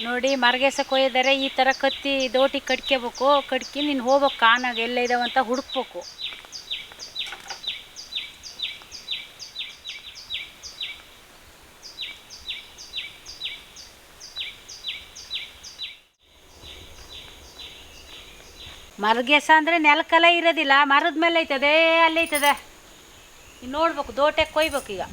ನೋಡಿ ಮರಗೆಸ ಕೊಯ್ದರೆ ಈ ಥರ ಕತ್ತಿ ದೋಟಿ ಕಟ್ಕೋಬೇಕು. ಕಟ್ಕಿ ನೀನು ಹೋಗ್ಬೇಕು ಕಾನಾಗ ಎಲ್ಲ ಇದಾವಂತ ಹುಡುಕ್ಬೇಕು. ಮರಗೆಸ ಅಂದರೆ ನೆಲಕಲ್ಲ ಇರೋದಿಲ್ಲ, ಮರದ ಮೇಲೆ ಐತದೆ, ಅಲ್ಲಿ ಐತದೆ. ನೋಡ್ಬೇಕು, ದೋಟೆ ಕೊಯ್ಬೇಕು ಈಗ.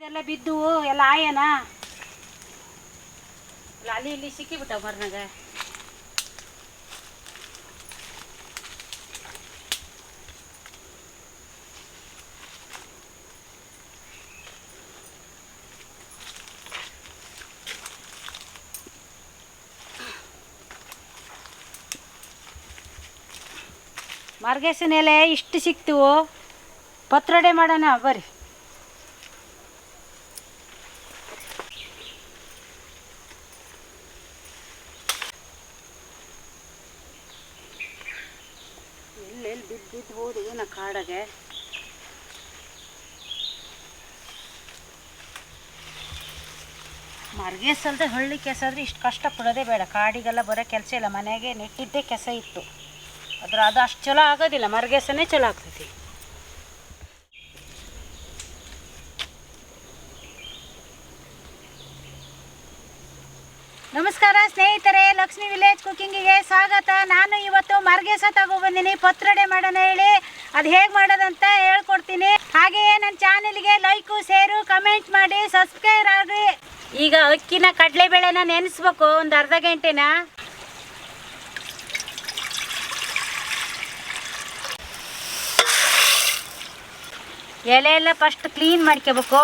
ಇದೆಲ್ಲ ಬಿದ್ದು ಎಲ್ಲ ಆಯನ ಅಲ್ಲಿ ಇಲ್ಲಿ ಸಿಕ್ಕಿಬಿಟ್ಟ ಮರ್ನಾಗ. ಮರ್ಗೆಸಿನ ಎಲೆ ಇಷ್ಟು ಸಿಕ್ತಿವು. ಪತ್ರೊಡೆ ಮಾಡೋಣ ಬರ್ರಿ. ಎಲ್ಲೆಲ್ಲಿ ಬಿದ್ದು ಹೋದು ನಾ ಕಾಡಾಗೆ. ಮರ್ಗೆಸಲ್ದೆ ಹಳ್ಳಿ ಕೆಸ ಆದರೆ ಇಷ್ಟು ಕಷ್ಟಪಡೋದೇ ಬೇಡ. ಕಾಡಿಗೆಲ್ಲ ಬರೋ ಕೆಲಸ ಇಲ್ಲ, ಮನೆಗೆ ನೆಟ್ಟಿದ್ದೇ ಕೆಸ ಇತ್ತು. ಅದು ಅಷ್ಟು ಚಲೋ ಆಗೋದಿಲ್ಲ, ಮರಗೆಸನೇ ಚಲೋ ಆಗ್ತೈತಿ. ನಮಸ್ಕಾರ ಸ್ನೇಹಿತರೆ, ಲಕ್ಷ್ಮಿ ವಿಲೇಜ್ ಕುಕಿಂಗಿಗೆ ಸ್ವಾಗತ. ನಾನು ಇವತ್ತು ಮರಗೆಸ ತಗೊಬಂದಿನಿ, ಪತ್ರೊಡೆ ಮಾಡೋಣ ಹೇಳಿ. ಅದು ಹೇಗೆ ಮಾಡೋದಂತ ಹೇಳ್ಕೊಡ್ತೀನಿ. ಹಾಗೆಯೇ ನನ್ನ ಚಾನಲ್ಗೆ ಲೈಕು, ಶೇರು, ಕಮೆಂಟ್ ಮಾಡಿ, ಸಬ್ಸ್ಕ್ರೈಬ್ ಆಗಿ. ಈಗ ಅಕ್ಕಿನ ಕಡಲೆಬೇಳೆನ ನೆನೆಸ್ಬೇಕು ಒಂದು ಅರ್ಧ ಗಂಟೆನ. ಎಲೆ ಎಲ್ಲ ಫಸ್ಟ್ ಕ್ಲೀನ್ ಮಾಡ್ಕೋಬೇಕು.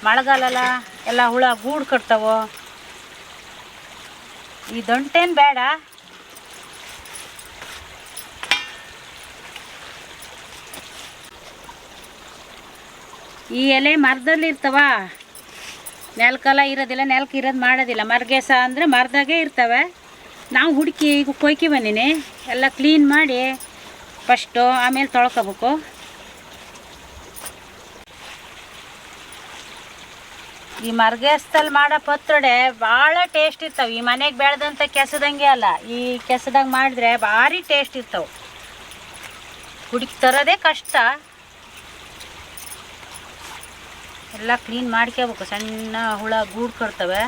ಮಳೆಗಾಲಲ್ಲ ಎಲ್ಲ ಹುಳ ಗೂಡು ಕಟ್ತಾವೆ. ಈ ದಂಟೇನು ಬೇಡ. ಈ ಎಲೆ ಮರದಲ್ಲಿ ಇರ್ತಾವ, ನೆಲಕ್ಕೆಲ್ಲ ಇರೋದಿಲ್ಲ. ನೆಲಕ್ಕೆ ಇರೋದು ಮಾಡೋದಿಲ್ಲ. ಮರಗೆಸ ಅಂದರೆ ಮರದಾಗೆ ಇರ್ತವೆ. ನಾವು ಹುಡುಕಿ ಈಗ ಕೊಯ್ಕಿ ಬಂದೀನಿ. ಎಲ್ಲ ಕ್ಲೀನ್ ಮಾಡಿ ಫಸ್ಟು, ಆಮೇಲೆ ತೊಳ್ಕೊಬೇಕು. ಈ ಮರಗೆಸದಲ್ಲಿ ಮಾಡೋ ಪತ್ರೊಡೆ ಭಾಳ ಟೇಸ್ಟ್ ಇರ್ತಾವೆ. ಈ ಮನೆಗೆ ಬೆಳೆದಂಥ ಕೆಸದಂಗೆ ಅಲ್ಲ, ಈ ಕೆಸದಾಗ ಮಾಡಿದ್ರೆ ಭಾರಿ ಟೇಸ್ಟ್ ಇರ್ತಾವೆ. ಹುಡುಕಿ ತರೋದೇ ಕಷ್ಟ. ಎಲ್ಲ ಕ್ಲೀನ್ ಮಾಡ್ಕೋಬೇಕು. ಸಣ್ಣ ಹುಳ ಗೂಡು ಕಟ್ತವೆ.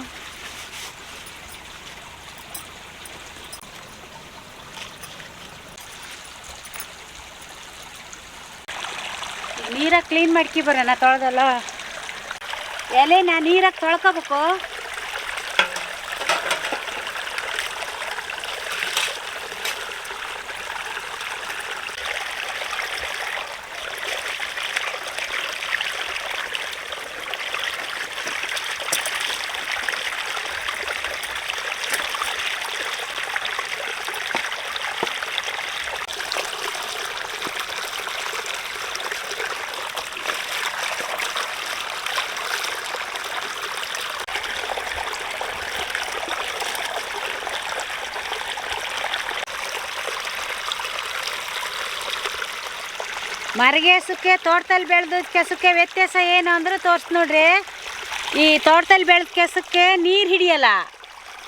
ನೀರಾಗಿ ಕ್ಲೀನ್ ಮಾಡ್ಕಿ ಬರೋಣ, ತೊಳೆದಲ್ಲ ಎಲೆನ ನೀರಾಗಿ ತೊಳ್ಕೊಬೇಕು. ಮರಗೆಸಕ್ಕೆ ತೋಟದಲ್ಲಿ ಬೆಳೆದ ಕೆಸಕ್ಕೆ ವ್ಯತ್ಯಾಸ ಏನು ಅಂದ್ರೆ ತೋರ್ಸ್ ನೋಡ್ರಿ. ಈ ತೋಟದಲ್ಲಿ ಬೆಳೆದ ಕೆಸಕ್ಕೆ ನೀರು ಹಿಡಿಯಲ್ಲ,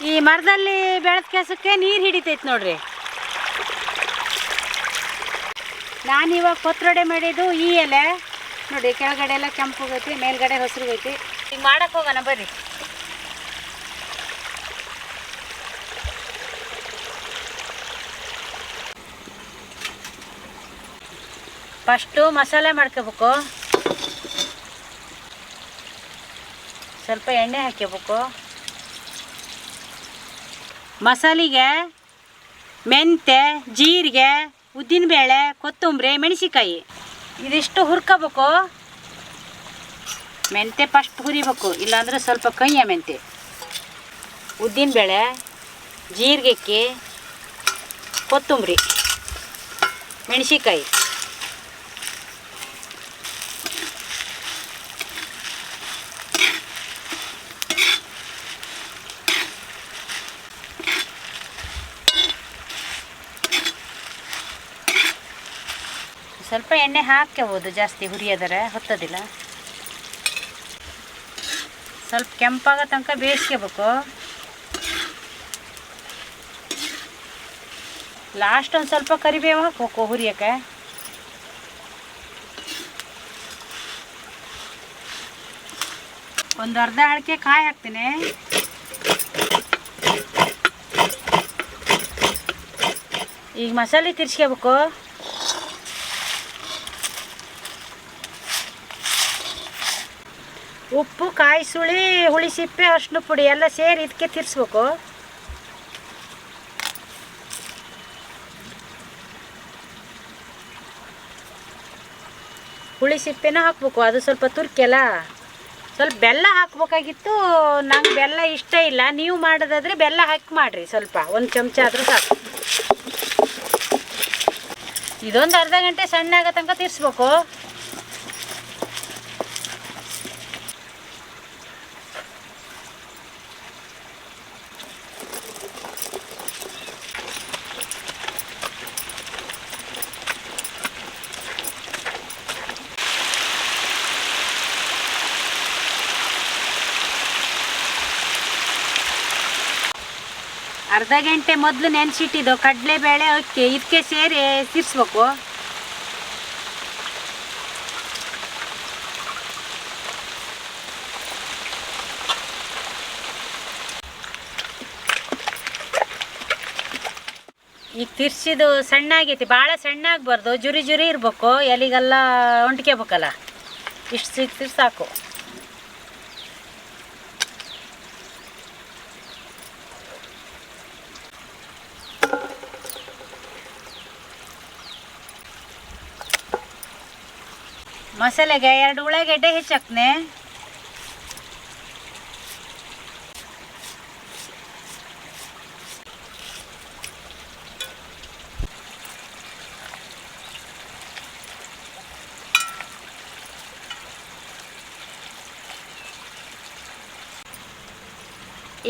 ಈ ಮರದಲ್ಲಿ ಬೆಳೆದ ಕೆಸಕ್ಕೆ ನೀರು ಹಿಡಿತೈತೆ ನೋಡ್ರಿ. ನಾನಿವಾಗ ಪತ್ರೊಡೆ ಮಾಡಿದ್ದು ಈ ಎಲೆ. ನೋಡಿ ಕೆಳಗಡೆ ಎಲ್ಲ ಕೆಂಪುಗೈತಿ, ಮೇಲ್ಗಡೆ ಹಸಿರುಗೈತಿ. ಈಗ ಮಾಡಕ್ಕೆ ಹೋಗೋಣ ಬರ್ರಿ. ಫಸ್ಟು ಮಸಾಲೆ ಮಾಡ್ಕೋಬೇಕು. ಸ್ವಲ್ಪ ಎಣ್ಣೆ ಹಾಕ್ಕೋಬೇಕು. ಮಸಾಲೆಗೆ ಮೆಂತ್ಯ, ಜೀರಿಗೆ, ಉದ್ದಿನಬೇಳೆ, ಕೊತ್ತಂಬರಿ, ಮೆಣಸಿಕಾಯಿ ಇದಿಷ್ಟು ಹುರ್ಕೋಬೇಕು. ಮೆಂತ್ಯ ಫಸ್ಟ್ ಹುರಿಬೇಕು, ಇಲ್ಲಾಂದ್ರೆ ಸ್ವಲ್ಪ ಕೈಯ ಮೆಂತ್ಯ. ಉದ್ದಿನಬೇಳೆ, ಜೀರಿಗೆ, ಕೊತ್ತಂಬರಿ, ಮೆಣಸಿಕಾಯಿ. ಸ್ವಲ್ಪ ಎಣ್ಣೆ ಹಾಕ್ಕೋಬೋದು, ಜಾಸ್ತಿ ಹುರಿಯೋದರೆ ಹೊತ್ತೋದಿಲ್ಲ. ಸ್ವಲ್ಪ ಕೆಂಪಾಗೋ ತನಕ ಬೇಯಿಸ್ಕೋಬೇಕು. ಲಾಸ್ಟ್ ಒಂದು ಸ್ವಲ್ಪ ಕರಿಬೇವು ಹಾಕ್ಬೇಕು ಹುರಿಯೋಕ್ಕೆ. ಒಂದು ಅರ್ಧ ಅಳಕೆ ಕಾಯಿ ಹಾಕ್ತೀನಿ. ಈಗ ಮಸಾಲೆ ತಿರ್ಸ್ಕೋಬೇಕು. ಉಪ್ಪು, ಕಾಯಿ ಸುಳಿ, ಹುಳಿ ಸಿಪ್ಪೆ, ಅರಿಶಿನ ಪುಡಿ ಎಲ್ಲ ಸೇರಿ ಇದಕ್ಕೆ ತಿರ್ಸ್ಬೇಕು. ಹುಳಿ ಸಿಪ್ಪೆನೂ ಹಾಕ್ಬೇಕು, ಅದು ಸ್ವಲ್ಪ ತುರ್ಕೆಲ್ಲ. ಸ್ವಲ್ಪ ಬೆಲ್ಲ ಹಾಕ್ಬೇಕಾಗಿತ್ತು, ನಂಗೆ ಬೆಲ್ಲ ಇಷ್ಟ ಇಲ್ಲ. ನೀವು ಮಾಡೋದಾದರೆ ಬೆಲ್ಲ ಹಾಕಿ ಮಾಡಿರಿ, ಸ್ವಲ್ಪ ಒಂದು ಚಮಚ ಆದರೂ ಸಾಕು. ಇದೊಂದು ಅರ್ಧ ಗಂಟೆ ಸಣ್ಣ ಆಗೋ ತನಕ ತಿರ್ಸ್ಬೇಕು. ಅರ್ಧ ಗಂಟೆ ಮೊದಲು ನೆನೆಸಿಟ್ಟಿದ್ದು ಕಡಲೆಬೇಳೆ, ಅಕ್ಕಿ ಇದಕ್ಕೆ ಸೇರಿ ತಿರ್ಸ್ಬೇಕು. ಈಗ ತಿರ್ಸಿದ್ದು ಸಣ್ಣ ಆಗೈತಿ, ಭಾಳ ಸಣ್ಣ ಆಗಬಾರ್ದು, ಜುರಿ ಜುರಿ ಇರಬೇಕು, ಎಲಿಗೆಲ್ಲ ಹೊಂಟ್ಕೋಬೇಕಲ್ಲ. ಇಷ್ಟು ಸಿಕ್ಕಿದ್ರೆ ಸಾಕು. ಮಸಾಲೆಗೆ 2 ಉಳ್ಳಾಗಡ್ಡೆ ಹೆಚ್ಚಾಕ್ನೆ.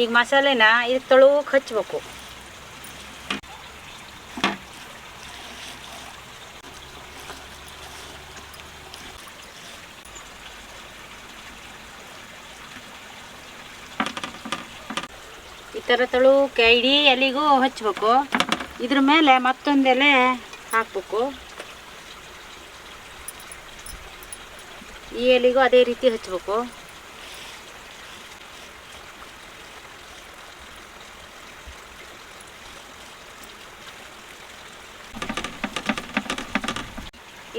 ಈಗ ಮಸಾಲೆನ ಇದಕ್ಕೆ ತೊಳುಕ್ಕೆ ಹಚ್ಬೇಕು. ಈ ಥರ ತೊಳುಕ್ಕೆ ಇಡೀ ಎಲೆಗೂ ಹಚ್ಬೇಕು. ಇದ್ರ ಮೇಲೆ ಮತ್ತೊಂದು ಎಲೆ ಹಾಕ್ಬೇಕು. ಈ ಎಲೆಗೂ ಅದೇ ರೀತಿ ಹಚ್ಬೇಕು.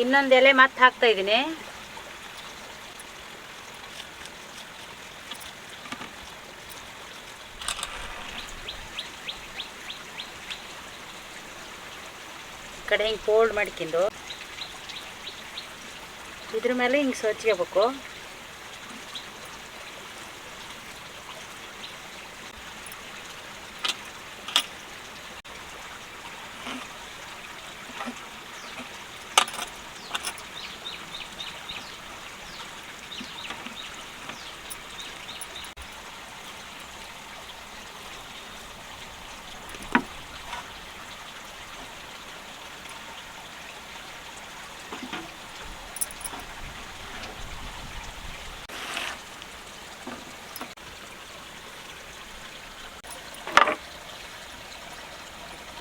ಇನ್ನೊಂದು ಎಲೆ ಮತ್ತೆ ಹಾಕ್ತಾ ಇದ್ದೀನಿ. ಕಡೆ ಹಿಂಗೆ ಫೋಲ್ಡ್ ಮಾಡ್ಕೊಂಡು ಇದ್ರ ಮೇಲೆ ಹಿಂಗೆ ಸೋಚ್ಕೋಬೇಕು.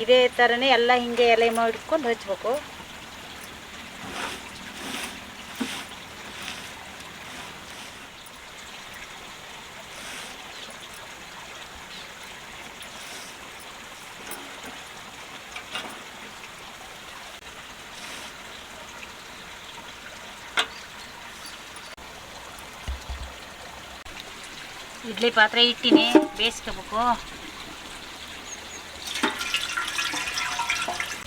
ಇದೇ ಥರನೇ ಎಲ್ಲ ಹಿಂಗೆ ಎಲೆ ಮಾಡಿಕೊಂಡು ಹಚ್ಬೇಕು. ಇಡ್ಲಿ ಪಾತ್ರೆ ಇಟ್ಟಿನಿ, ಬೇಯಿಸ್ಕೋಬೇಕು.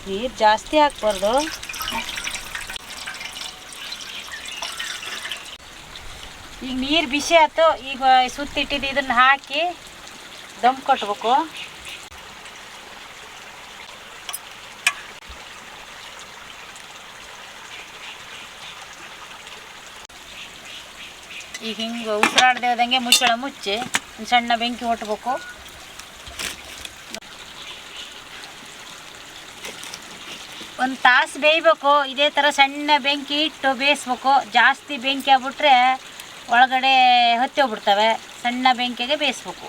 ನೀರು ಜಾಸ್ತಿ ಹಾಕ್ಬಾರ್ದು. ಈಗ ನೀರು ಬಿಸಿ ಆಯ್ತು. ಈಗ ಸುತ್ತಿಟ್ಟಿದ್ದು ಇದನ್ನು ಹಾಕಿ ದಮ್ ಕೊಟ್ಬೇಕು. ಈಗ ಹಿಂಗೆ ಉಸಿರಾಡ್ದೆ ಹೋದಂಗೆ ಮುಚ್ಚಳ ಮುಚ್ಚಿ ಸಣ್ಣ ಬೆಂಕಿ ಹೊಟ್ಬೇಕು. ಒಂದು ತಾಸು ಬೇಯಬೇಕು. ಇದೇ ಥರ ಸಣ್ಣ ಬೆಂಕಿ ಇಟ್ಟು ಬೇಯಿಸ್ಬೇಕು. ಜಾಸ್ತಿ ಬೆಂಕಿ ಆಗ್ಬಿಟ್ರೆ ಒಳಗಡೆ ಹೊತ್ತಿ ಹೋಗ್ಬಿಡ್ತವೆ. ಸಣ್ಣ ಬೆಂಕಿಗೆ ಬೇಯಿಸ್ಬೇಕು.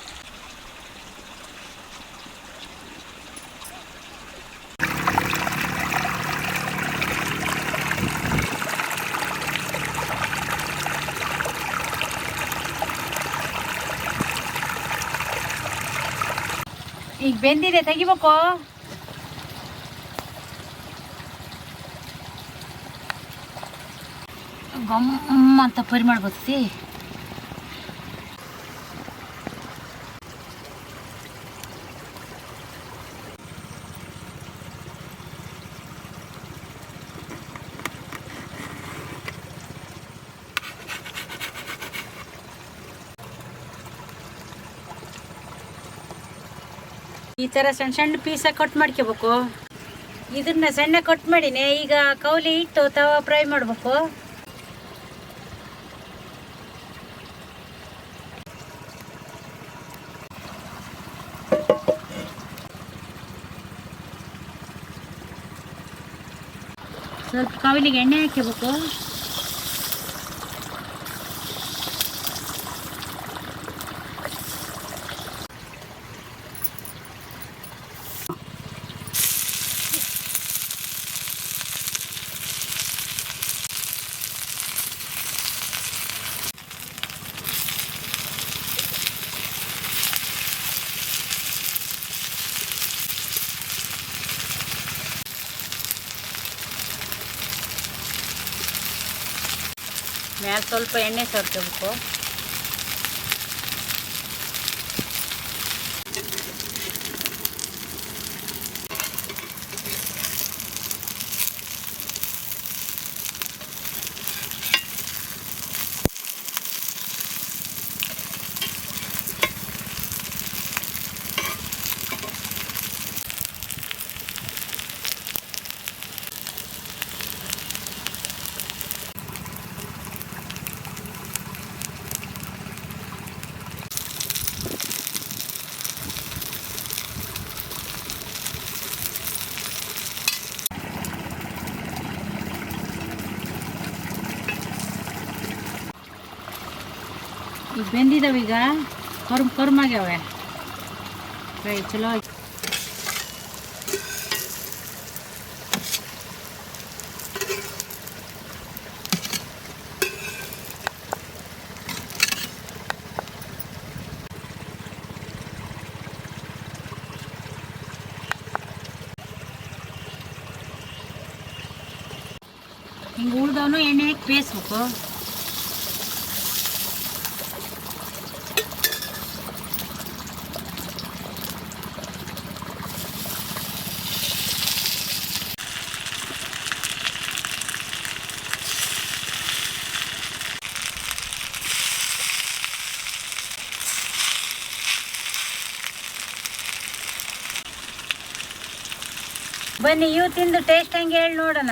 ಈಗ ಬೆಂದಿದೆ, ತೆಗಿಬೇಕು. ಗಮ್ಮ ಅಂತ ಪರಿಮಳ ಬರ್ತೈತಿ. ಈ ಥರ ಸಣ್ಣ ಸಣ್ಣ ಪೀಸಾಗಿ ಕಟ್ ಮಾಡ್ಕೋಬೇಕು. ಇದನ್ನ ಸಣ್ಣ ಕಟ್ ಮಾಡಿನೇ. ಈಗ ಕೌಲಿ ಇಟ್ಟು ತವ ಫ್ರೈ ಮಾಡಬೇಕು. ಸ್ವಲ್ಪ ಕೌಲಿಗೆ ಎಣ್ಣೆ ಹಾಕಬೇಕು. ಮ್ಯಾಲೆ ಸ್ವಲ್ಪ ಎಣ್ಣೆ ಸೇರ್ಕೋಬೇಕು. ಈಗ ಬೆಂದಿದ್ದಾವೆ. ಈಗ ಕರ್ಮಾಗ್ಯಾವೆ. ಫ್ರೈ ಚಲೋ ಆಯ್ತು. ಹಿಂಗೆ ಉಳ್ದವನು ಎಣ್ಣೆ ಹಾಕಿ ಬೇಯಿಸ್ಬೇಕು. ಬನ್ನಿ ಇವು ತಿಂದು ಟೇಸ್ಟ್ ಹಂಗೆ ಹೇಳಿ ನೋಡೋಣ.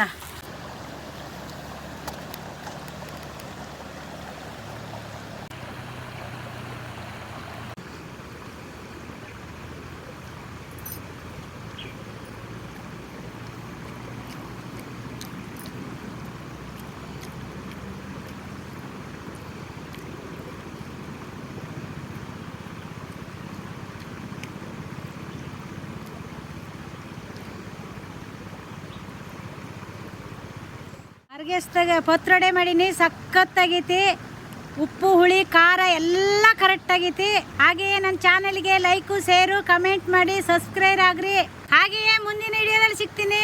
ಮರ್ಗೆಸ್ದಾಗ ಪತ್ರೊಡೆ ಮಾಡೀನಿ. ಸಖತ್ತಾಗೈತಿ. ಉಪ್ಪು ಹುಳಿ ಖಾರ ಎಲ್ಲ ಕರೆಕ್ಟ್ ಆಗೈತಿ. ಹಾಗೆಯೇ ನನ್ನ ಚಾನಲ್ಗೆ ಲೈಕು ಶೇರು ಕಮೆಂಟ್ ಮಾಡಿ ಸಬ್ಸ್ಕ್ರೈಬ್ ಆಗ್ರಿ. ಹಾಗೆಯೇ ಮುಂದಿನ ವಿಡಿಯೋದಲ್ಲಿ ಸಿಗ್ತೀನಿ.